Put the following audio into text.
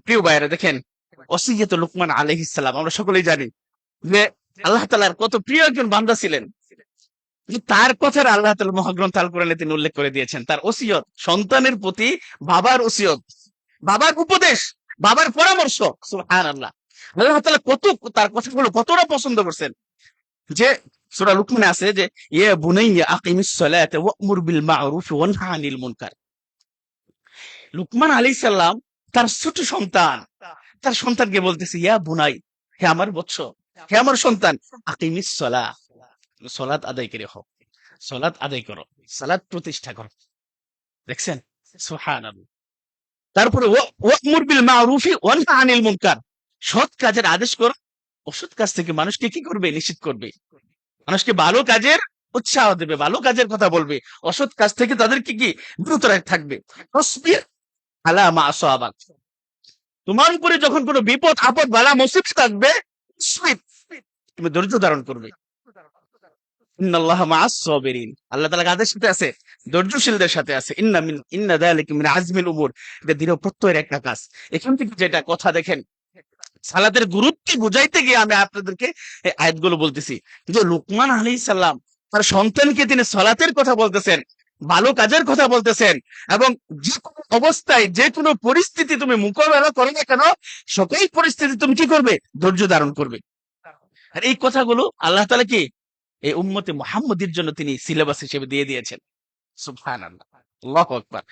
প্রিয় ভাইয়েরা দেখেন, ওসিয়ত লুকমান আলাইহিস সালাম আমরা সকলেই জানি যে আল্লাহ তাআলার কত প্রিয় একজন বান্দা ছিলেন। তার কথার আল্লাহ তাআলা মহাগ্রন্থ আল কোরআনে তিনি উল্লেখ করে দিয়েছেন, তার ওসিয়ত সন্তানের প্রতি, বাবার ওসিয়ত, বাবার উপদেশ, বাবার পরামর্শ। সুবহানাল্লাহ, আল্লাহ তাআলা কত তার কথাগুলো কতটা পছন্দ করছেন যে সূরা লুকমানে আছে যে ইয়া বুনাইয়া আকিমিস সালাতা ওয়া'মুর বিল মা'রুফ ওয়ানহা আনিল মুনকার। লুকমান আলাইহিস সালাম তার ছোট সন্তান, তার সন্তানকে বলতেছে ইয়া বুনাই, হে আমার বৎস, হে আমার সন্তান, আকিমিস সালাহ, সালাত আদায় করে হোক, সালাত আদায় করো, সালাত প্রতিষ্ঠা করো। দেখছেন, সুবহানাল্লাহ। তারপরে ওয়া'মুর বিল মা'রুফি ওয়ানহা আনিল মুনকার, সৎ কাজের আদেশ করো, অসৎ কাজ থেকে মানুষকে কি করবে, নিষেধ করবে। মানুষকে ভালো কাজের উৎসাহ দেবে, ভালো কাজের কথা বলবে, অসৎ কাজ থেকে তাদেরকে কি বিরত থাকবে। তসবির আলা মা আসাবাক, তোমার উপরে যখন কোনো বিপদ আপদ বালা মুসিবত আসবে, তুমি ধৈর্য ধারণ করবে। ইন্নাল্লাহা মাআস সাবিরিন, আল্লাহ তাআলা কাদের সাথে আছে, ধৈর্যশীলদের সাথে আছে। ইন্না যালিকা মিন আজমিল উমুর, এটা দৃঢ় প্রত্যয়ের একটা কাজ। এখান থেকে যেটা কথা দেখেন, সালাতের গুরুত্ব বুঝাইতে গিয়ে আমি আপনাদেরকে এই আয়াতগুলো বলতেছি যে লুকমান আলাইহিস সালাম তার সন্তানকে তিনি সালাতের কথা বলতেছেন, ভালো কাজের কথা বলতেছেন, এবং যে কোনো অবস্থায় যে কোনো পরিস্থিতি তুমি মোকাবেলা করো না কেন, সকল পরিস্থিতি তুমি কি করবে, ধৈর্য ধারণ করবে। আর এই কথাগুলো আল্লাহ তাআলা কি এই উম্মতে মুহাম্মদীর জন্য তিনি সিলেবাস হিসেবে দিয়ে দিয়েছেন। সুবহানাল্লাহ, আল্লাহু আকবার।